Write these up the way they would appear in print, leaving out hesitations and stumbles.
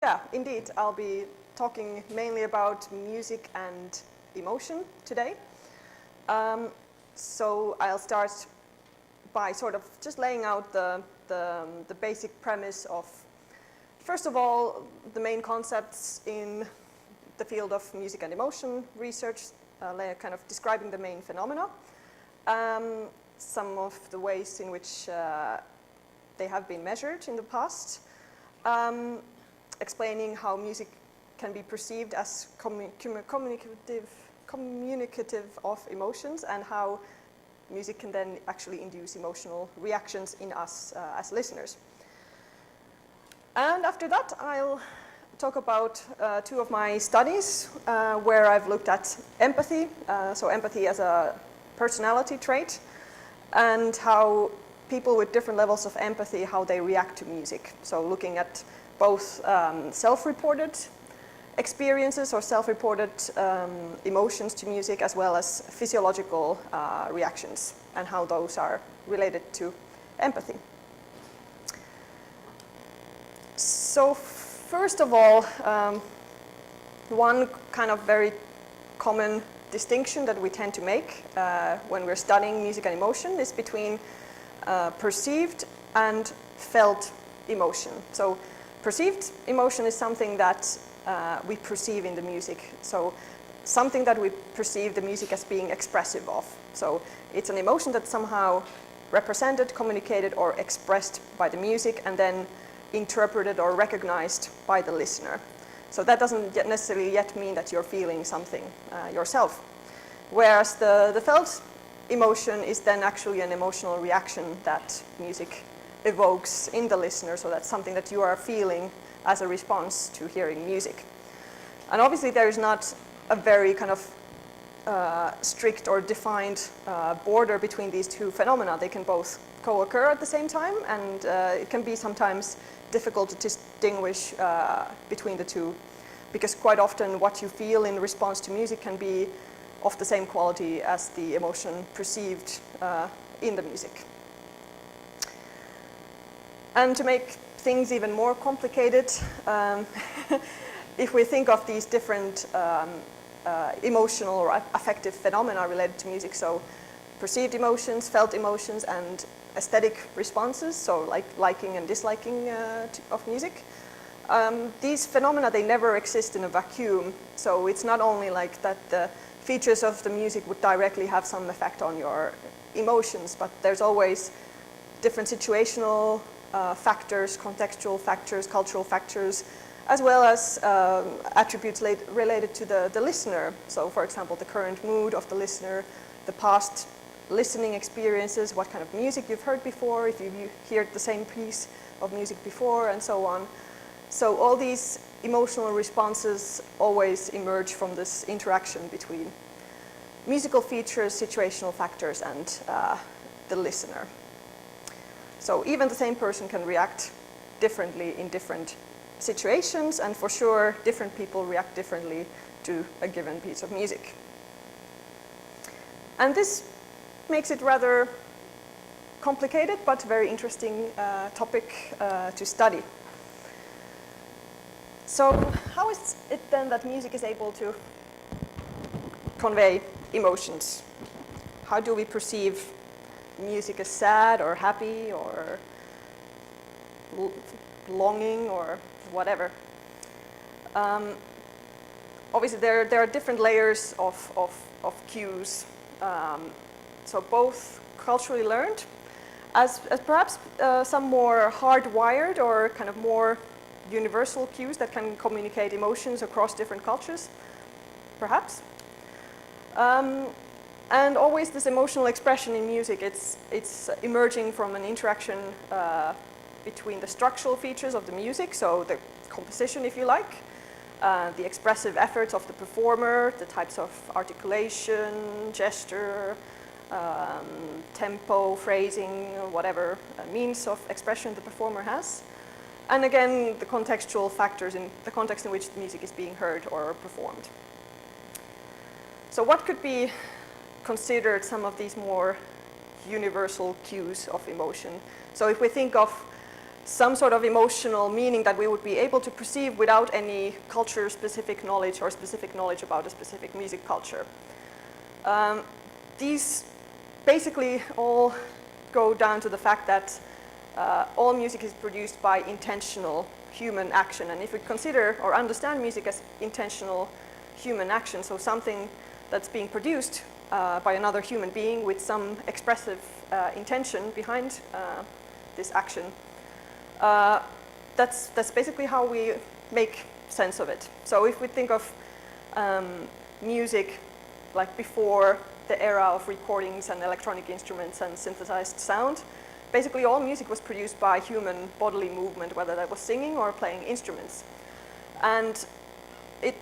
Yeah, indeed. I'll be talking mainly about music and emotion today. So I'll start by sort of just laying out the basic premise of, first of all, the main concepts in the field of music and emotion research, kind of describing the main phenomena, some of the ways in which they have been measured in the past, explaining how music can be perceived as communicative of emotions, and how music can then actually induce emotional reactions in us as listeners. And after that, I'll talk about two of my studies where I've looked at empathy, so empathy as a personality trait, and how people with different levels of empathy, how they react to music. So looking at both self-reported experiences or self-reported emotions to music, as well as physiological reactions, and how those are related to empathy. So first of all, one kind of very common distinction that we tend to make when we're studying music and emotion is between perceived and felt emotion. So perceived emotion is something that we perceive in the music. So something that we perceive the music as being expressive of. So it's an emotion that's somehow represented, communicated, or expressed by the music, and then interpreted or recognized by the listener. So that doesn't necessarily yet mean that you're feeling something yourself. Whereas the felt emotion is then actually an emotional reaction that music evokes in the listener, so that's something that you are feeling as a response to hearing music. And obviously there is not a very kind of strict or defined border between these two phenomena. They can both co-occur at the same time, and it can be sometimes difficult to distinguish between the two, because quite often what you feel in response to music can be of the same quality as the emotion perceived in the music. And to make things even more complicated, if we think of these different emotional or affective phenomena related to music, so perceived emotions, felt emotions, and aesthetic responses, so like liking and disliking of music. These phenomena, they never exist in a vacuum, so it's not only like that the features of the music would directly have some effect on your emotions, but there's always different situational factors, contextual factors, cultural factors, as well as attributes related to the listener. So for example, the current mood of the listener, the past listening experiences, what kind of music you've heard before, if you've heard the same piece of music before, and so on. So all these emotional responses always emerge from this interaction between musical features, situational factors, and the listener. So even the same person can react differently in different situations, and for sure different people react differently to a given piece of music. And this makes it rather complicated but very interesting topic to study. So how is it then that music is able to convey emotions? How do we perceive music as sad or happy or longing or whatever? Obviously there are different layers of cues. So both culturally learned, as perhaps some more hardwired or kind of more universal cues that can communicate emotions across different cultures, perhaps. And always this emotional expression in music, it's emerging from an interaction between the structural features of the music, so the composition, if you like, the expressive efforts of the performer, the types of articulation, gesture, tempo, phrasing, whatever means of expression the performer has. And again, the contextual factors in the context in which the music is being heard or performed. So what could be considered some of these more universal cues of emotion? So if we think of some sort of emotional meaning that we would be able to perceive without any culture-specific knowledge or specific knowledge about a specific music culture. These basically all go down to the fact that all music is produced by intentional human action. And if we consider or understand music as intentional human action, so something that's being produced by another human being with some expressive intention behind this action, that's basically how we make sense of it. So if we think of music like before the era of recordings and electronic instruments and synthesized sound, basically all music was produced by human bodily movement, whether that was singing or playing instruments. And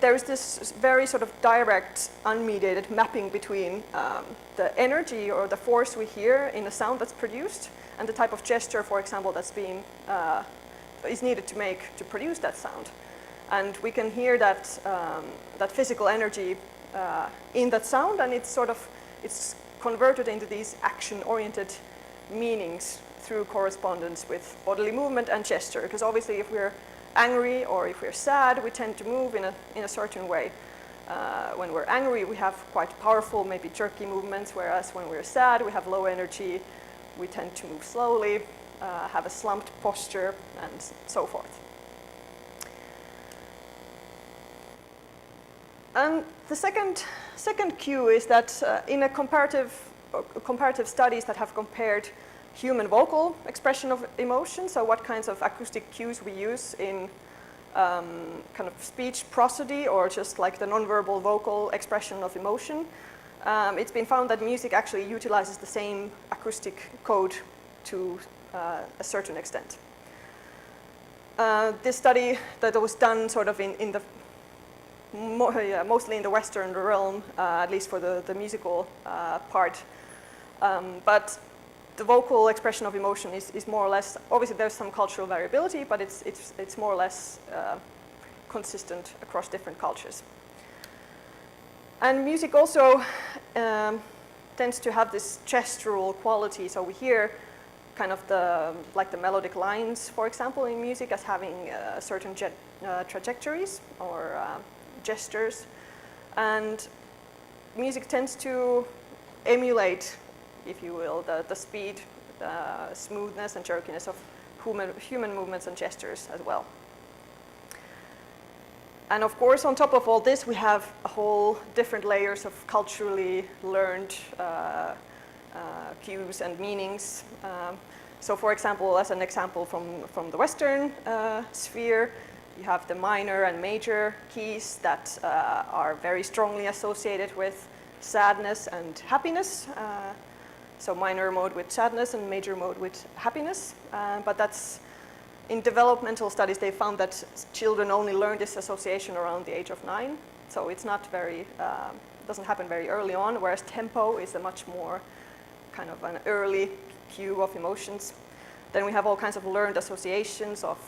there's this very sort of direct, unmediated mapping between the energy or the force we hear in the sound that's produced and the type of gesture, for example, that's being is needed to produce that sound. And we can hear that that physical energy in that sound, and it's converted into these action-oriented meanings through correspondence with bodily movement and gesture. Because obviously, if we're angry or if we're sad, we tend to move in a certain way. When we're angry, we have quite powerful, maybe jerky movements, whereas when we're sad, we have low energy, we tend to move slowly, have a slumped posture, and so forth. And the second cue is that in a comparative studies that have compared human vocal expression of emotion, so what kinds of acoustic cues we use in kind of speech prosody or just like the nonverbal vocal expression of emotion, it's been found that music actually utilizes the same acoustic code to a certain extent. This study that was done sort of in the mostly in the Western realm, at least for the musical part. But the vocal expression of emotion is more or less, obviously there's some cultural variability, but it's more or less consistent across different cultures. And music also tends to have this gestural quality, so we hear kind of the melodic lines, for example, in music as having certain trajectories or gestures, and music tends to emulate, if you will, the speed, smoothness and jerkiness of human movements and gestures as well. And of course, on top of all this, we have a whole different layers of culturally learned cues and meanings. So for example, as an example from the Western sphere, you have the minor and major keys that are very strongly associated with sadness and happiness. So minor mode with sadness and major mode with happiness. But that's, in developmental studies, they found that children only learn this association around the age of 9. So it's not very, doesn't happen very early on, whereas tempo is a much more kind of an early cue of emotions. Then we have all kinds of learned associations of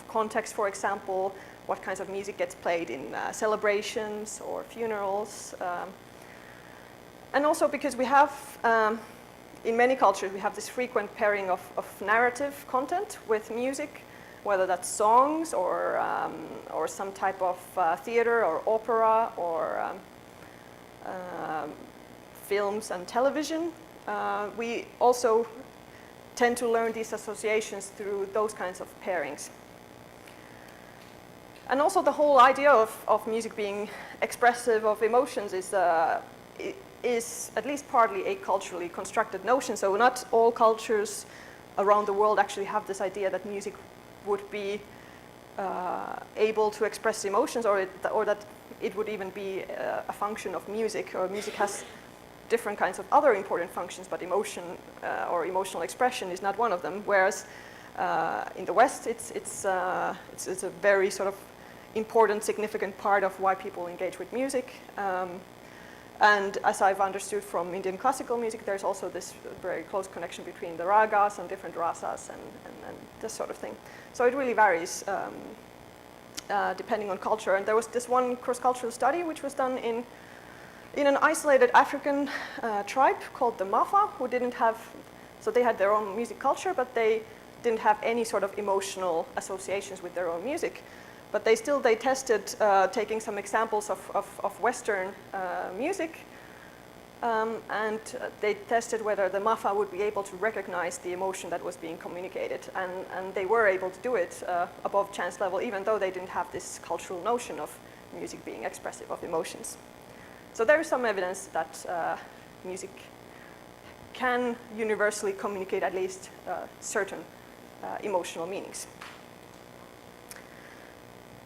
context, for example, what kinds of music gets played in celebrations or funerals. And also because we have, in many cultures, we have this frequent pairing of narrative content with music, whether that's songs or some type of theater or opera or films and television. We also tend to learn these associations through those kinds of pairings. And also the whole idea of music being expressive of emotions is at least partly a culturally constructed notion. So not all cultures around the world actually have this idea that music would be able to express emotions, or that it would even be a function of music, or music has different kinds of other important functions, but emotion or emotional expression is not one of them. Whereas in the West, it's a very sort of important, significant part of why people engage with music. And as I've understood from Indian classical music, there's also this very close connection between the ragas and different rasas and this sort of thing. So it really varies depending on culture. And there was this one cross-cultural study which was done in an isolated African tribe called the Mafa, who didn't have, so they had their own music culture, but they didn't have any sort of emotional associations with their own music. But they tested taking some examples of Western music, and they tested whether the MAFA would be able to recognize the emotion that was being communicated. And they were able to do it above chance level, even though they didn't have this cultural notion of music being expressive of emotions. So there is some evidence that music can universally communicate at least certain emotional meanings.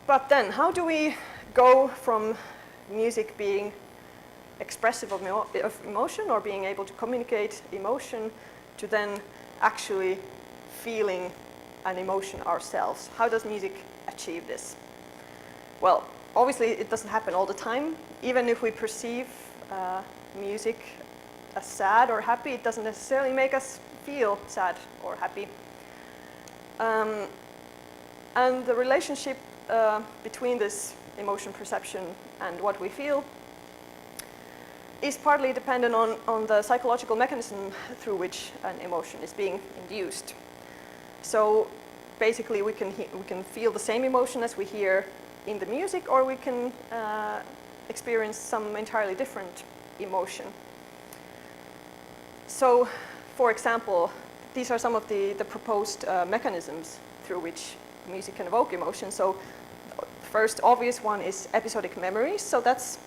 But then, how do we go from music being expressive of emotion or being able to communicate emotion to then actually feeling an emotion ourselves? How does music achieve this? Well, obviously it doesn't happen all the time. Even if we perceive music as sad or happy, it doesn't necessarily make us feel sad or happy. And the relationship between this emotion perception and what we feel is partly dependent on the psychological mechanism through which an emotion is being induced. So basically we can feel the same emotion as we hear in the music, or we can experience some entirely different emotion. So, for example, these are some of the proposed mechanisms through which music can evoke emotion. So first obvious one is episodic memory. So that's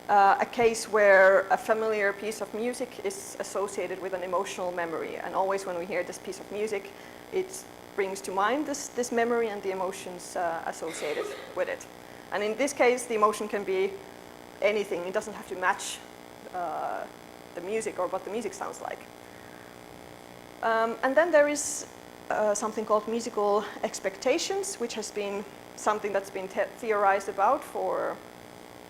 a case where a familiar piece of music is associated with an emotional memory. And always when we hear this piece of music, it brings to mind this memory and the emotions associated with it. And in this case, the emotion can be anything. It doesn't have to match the music or what the music sounds like. And then there is something called musical expectations, which has been something that's been theorized about for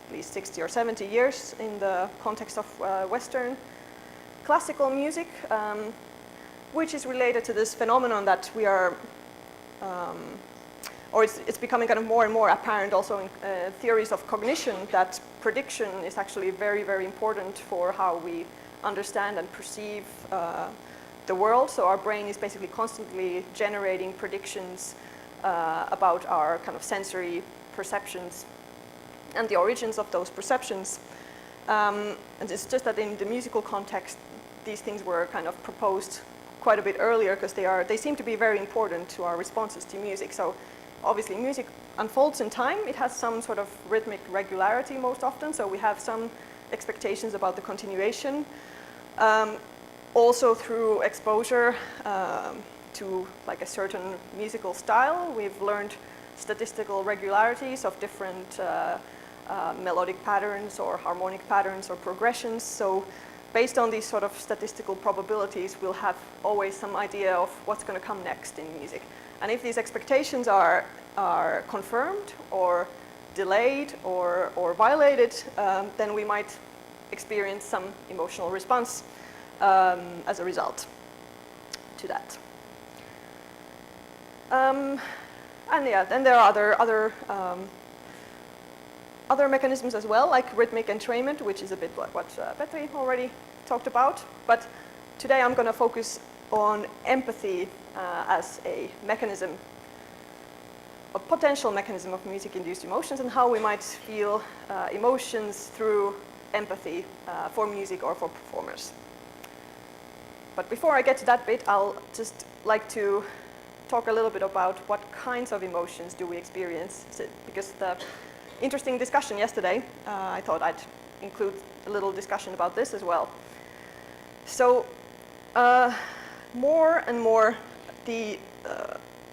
at least 60 or 70 years in the context of Western classical music, which is related to this phenomenon that we are, or it's becoming kind of more and more apparent also in theories of cognition, that prediction is actually very, very important for how we understand and perceive the world. So our brain is basically constantly generating predictions about our kind of sensory perceptions and the origins of those perceptions. And it's just that in the musical context, these things were kind of proposed quite a bit earlier because they seem to be very important to our responses to music. So obviously music unfolds in time. It has some sort of rhythmic regularity most often, so we have some expectations about the continuation. Also through exposure to like a certain musical style, we've learned statistical regularities of different melodic patterns or harmonic patterns or progressions. So based on these sort of statistical probabilities, we'll have always some idea of what's going to come next in music. And if these expectations are confirmed or delayed or violated, then we might experience some emotional response as a result to that. And yeah, then there are other mechanisms as well, like rhythmic entrainment, which is a bit like what Petri already talked about. But today I'm going to focus on empathy as a mechanism, a potential mechanism of music-induced emotions, and how we might feel emotions through empathy for music or for performers. But before I get to that bit, I'll just like to talk a little bit about what kinds of emotions do we experience, because the interesting discussion yesterday, I thought I'd include a little discussion about this as well. So more and more the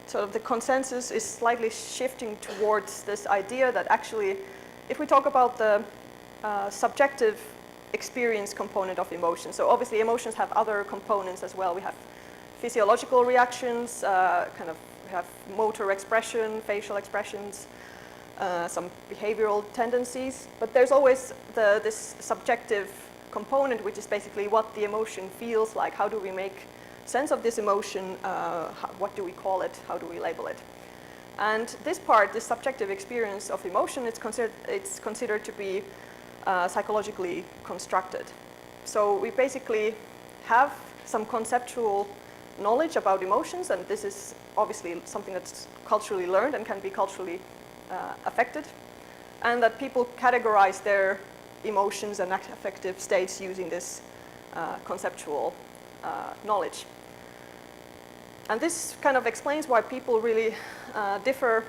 sort of the consensus is slightly shifting towards this idea that actually if we talk about the subjective experience component of emotion, so obviously emotions have other components as well. We have physiological reactions, we have motor expression, facial expressions, some behavioral tendencies, but there's always this subjective component, which is basically what the emotion feels like. How do we make sense of this emotion? What do we call it? How do we label it? And this part, this subjective experience of emotion, it's considered to be psychologically constructed. So we basically have some conceptual knowledge about emotions, and this is obviously something that's culturally learned and can be culturally affected, and that people categorize their emotions and affective states using this conceptual knowledge. And this kind of explains why people really differ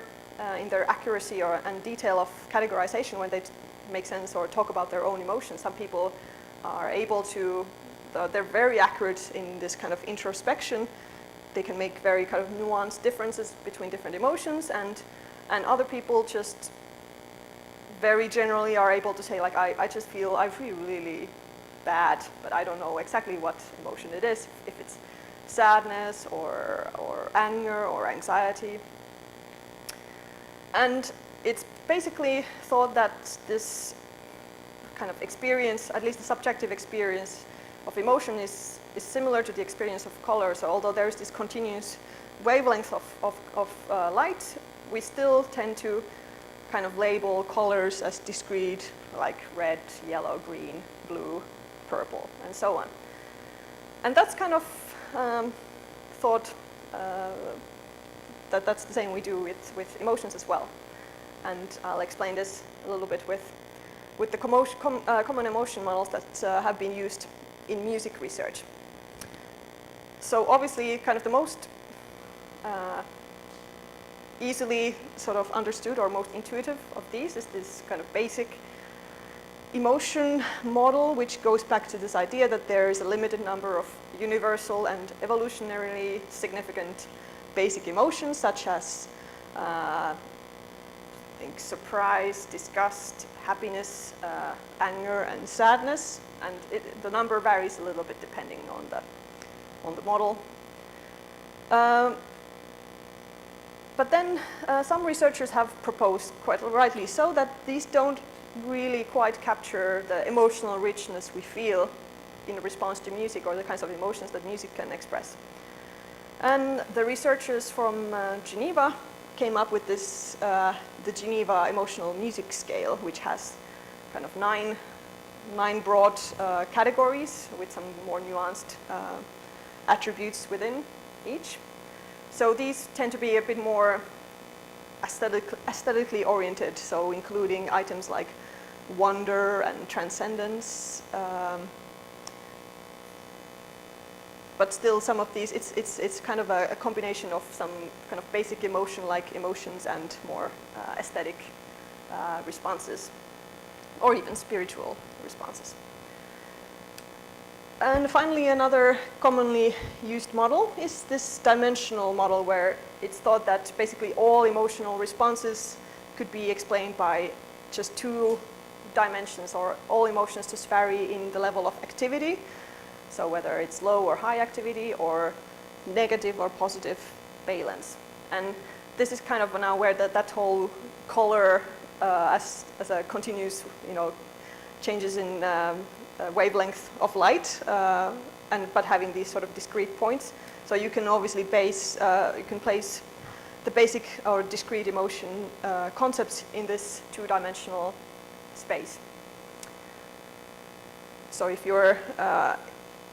in their accuracy and detail of categorization when they make sense or talk about their own emotions. Some people are able to, they're very accurate in this kind of introspection. They can make very kind of nuanced differences between different emotions, and other people just very generally are able to say, like, I feel really bad, but I don't know exactly what emotion it is, if it's sadness or anger or anxiety. And it's basically thought that this kind of experience, at least the subjective experience of emotion, is similar to the experience of color. So although there's this continuous wavelength of light, we still tend to kind of label colors as discrete, like red, yellow, green, blue, purple, and so on. And that's kind of thought that's the same we do with emotions as well. And I'll explain this a little bit with the common emotion models that have been used in music research. So obviously, kind of the most easily sort of understood or most intuitive of these is this kind of basic emotion model, which goes back to this idea that there is a limited number of universal and evolutionarily significant basic emotions, such as I think surprise, disgust, happiness, anger, and sadness. And the number varies a little bit depending on the model. But then some researchers have proposed, quite rightly so, that these don't really quite capture the emotional richness we feel in response to music, or the kinds of emotions that music can express. And the researchers from Geneva came up with this, the Geneva Emotional Music Scale, which has kind of nine broad categories with some more nuanced attributes within each. So these tend to be a bit more aesthetically oriented, so including items like wonder and transcendence. But still, some of these, it's kind of a combination of some kind of basic emotion-like emotions and more aesthetic responses, or even spiritual responses. And finally, another commonly used model is this dimensional model, where it's thought that basically all emotional responses could be explained by just two dimensions, or all emotions just vary in the level of activity. So whether it's low or high activity, or negative or positive valence. And this is kind of now where that whole color as a continuous, changes in wavelength of light, but having these sort of discrete points. So you can obviously place the basic or discrete emotion concepts in this two-dimensional space. So if you're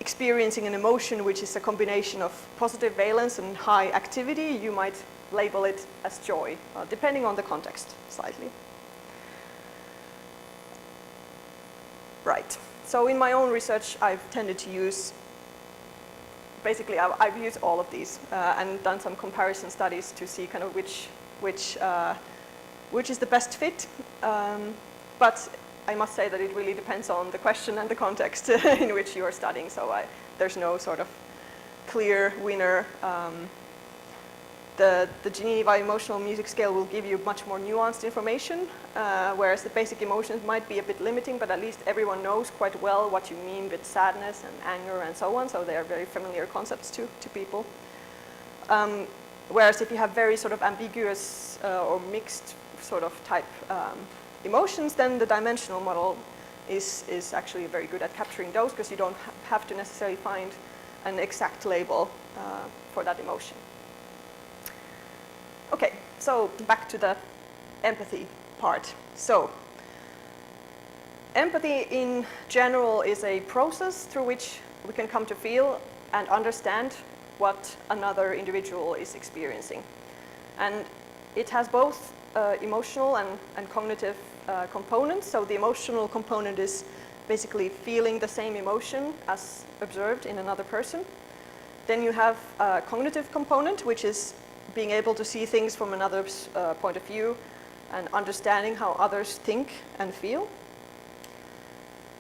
experiencing an emotion which is a combination of positive valence and high activity, you might label it as joy, depending on the context slightly. Right. So in my own research, I've tended to use, basically I've used all of these and done some comparison studies to see kind of which is the best fit. But I must say that it really depends on the question and the context in which you are studying. So there's no sort of clear winner. The Geneva Emotional Music Scale will give you much more nuanced information, whereas the basic emotions might be a bit limiting, but at least everyone knows quite well what you mean with sadness and anger and so on, so they are very familiar concepts to people. Whereas if you have very sort of ambiguous or mixed sort of type emotions, then the dimensional model is actually very good at capturing those, because you don't have to necessarily find an exact label for that emotion. Okay, so back to the empathy part. So empathy in general is a process through which we can come to feel and understand what another individual is experiencing. And it has both emotional and cognitive components. So the emotional component is basically feeling the same emotion as observed in another person. Then you have a cognitive component, which is being able to see things from another's point of view and understanding how others think and feel.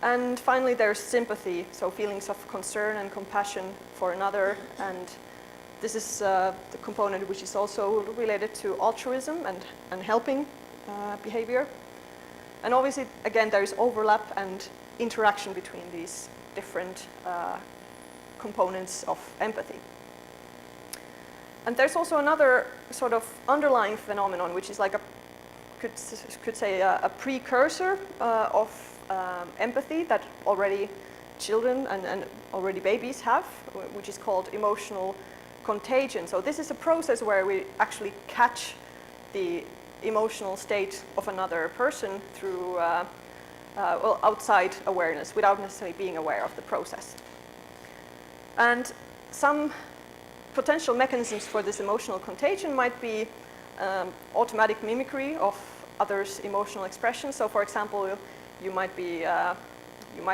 And finally, there's sympathy, so feelings of concern and compassion for another. And this is the component which is also related to altruism and helping behavior. And obviously, again, there is overlap and interaction between these different components of empathy. And there's also another sort of underlying phenomenon, which is like could say a precursor of empathy that already children and already babies have, which is called emotional contagion. So this is a process where we actually catch the emotional state of another person through well, outside awareness, without necessarily being aware of the process. And some potential mechanisms for this emotional contagion might be automatic mimicry of others' emotional expressions. So, for example, you might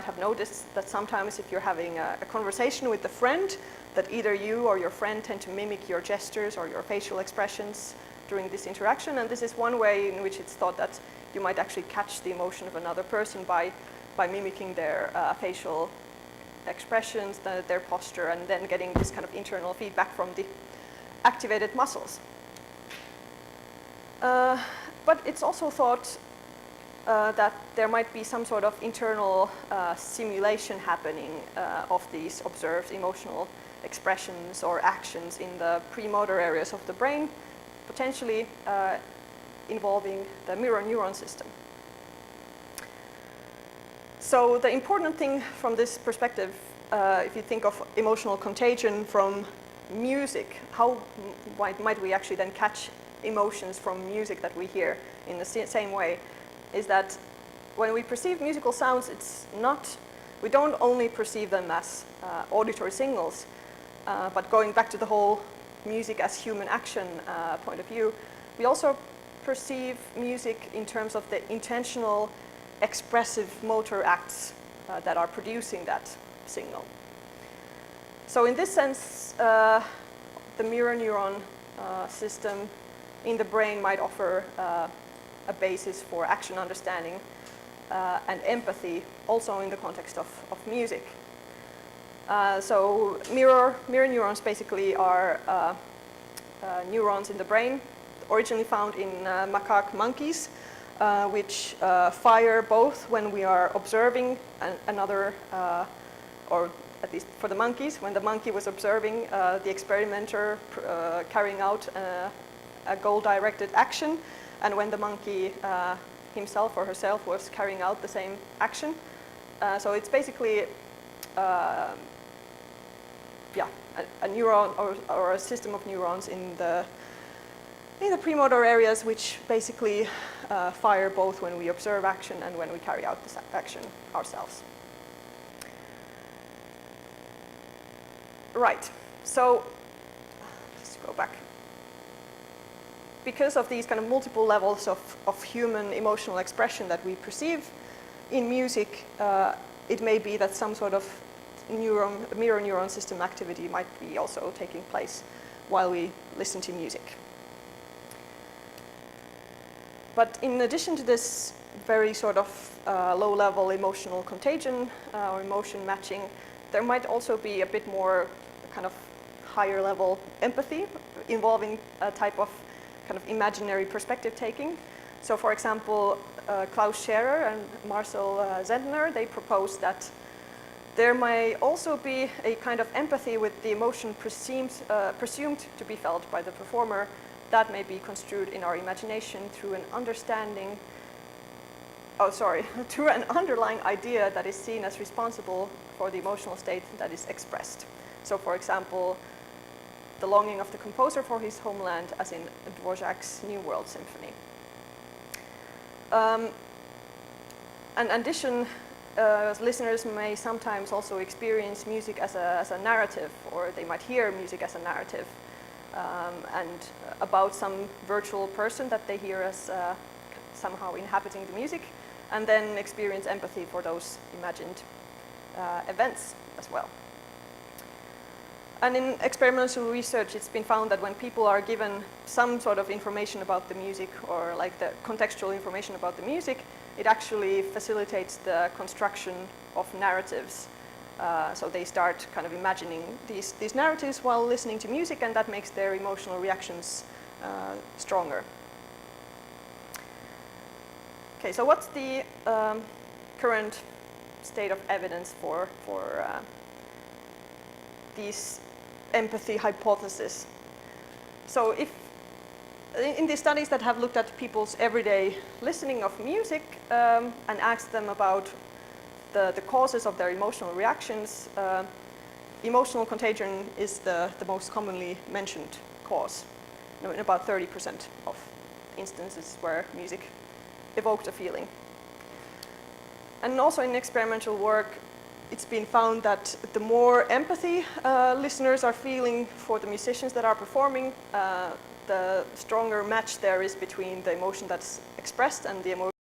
have noticed that sometimes if you're having a conversation with a friend, that either you or your friend tend to mimic your gestures or your facial expressions during this interaction. And this is one way in which it's thought that you might actually catch the emotion of another person by mimicking their facial expressions, their posture, and then getting this kind of internal feedback from the activated muscles. But it's also thought that there might be some sort of internal simulation happening of these observed emotional expressions or actions in the premotor areas of the brain, potentially involving the mirror neuron system. So the important thing from this perspective, if you think of emotional contagion from music, how might we actually then catch emotions from music that we hear in the same way, is that when we perceive musical sounds, we don't only perceive them as auditory signals, but going back to the whole music as human action point of view, we also perceive music in terms of the intentional, expressive motor acts that are producing that signal. So in this sense, the mirror neuron system in the brain might offer a basis for action understanding and empathy, also in the context of music. So mirror neurons basically are neurons in the brain, originally found in macaque monkeys, which fire both when we are observing another, or at least for the monkeys, when the monkey was observing the experimenter carrying out a goal-directed action, and when the monkey himself or herself was carrying out the same action. So it's basically a neuron or a system of neurons in the premotor areas, which basically fire both when we observe action and when we carry out this action ourselves. Right, so let's go back. Because of these kind of multiple levels of human emotional expression that we perceive in music, it may be that some sort of mirror neuron system activity might be also taking place while we listen to music. But in addition to this very sort of low-level emotional contagion or emotion matching, there might also be a bit more kind of higher-level empathy involving a type of kind of imaginary perspective taking. So, for example, Klaus Scherer and Marcel Zentner, they proposed that there may also be a kind of empathy with the emotion presumed to be felt by the performer that may be construed in our imagination through an through an underlying idea that is seen as responsible for the emotional state that is expressed. So, for example, the longing of the composer for his homeland, as in Dvorak's New World Symphony. And in addition, listeners may sometimes also experience music as a narrative, or they might hear music as a narrative, and about some virtual person that they hear as somehow inhabiting the music, and then experience empathy for those imagined events as well. And in experimental research, it's been found that when people are given some sort of information about the music, or like the contextual information about the music, it actually facilitates the construction of narratives. So they start kind of imagining these narratives while listening to music, and that makes their emotional reactions stronger. Okay, so what's the current state of evidence for these empathy hypotheses? So if in the studies that have looked at people's everyday listening of music and asked them about the causes of their emotional reactions, emotional contagion is the most commonly mentioned cause, in about 30% of instances where music evoked a feeling. And also in experimental work, it's been found that the more empathy listeners are feeling for the musicians that are performing, the stronger match there is between the emotion that's expressed and the emotion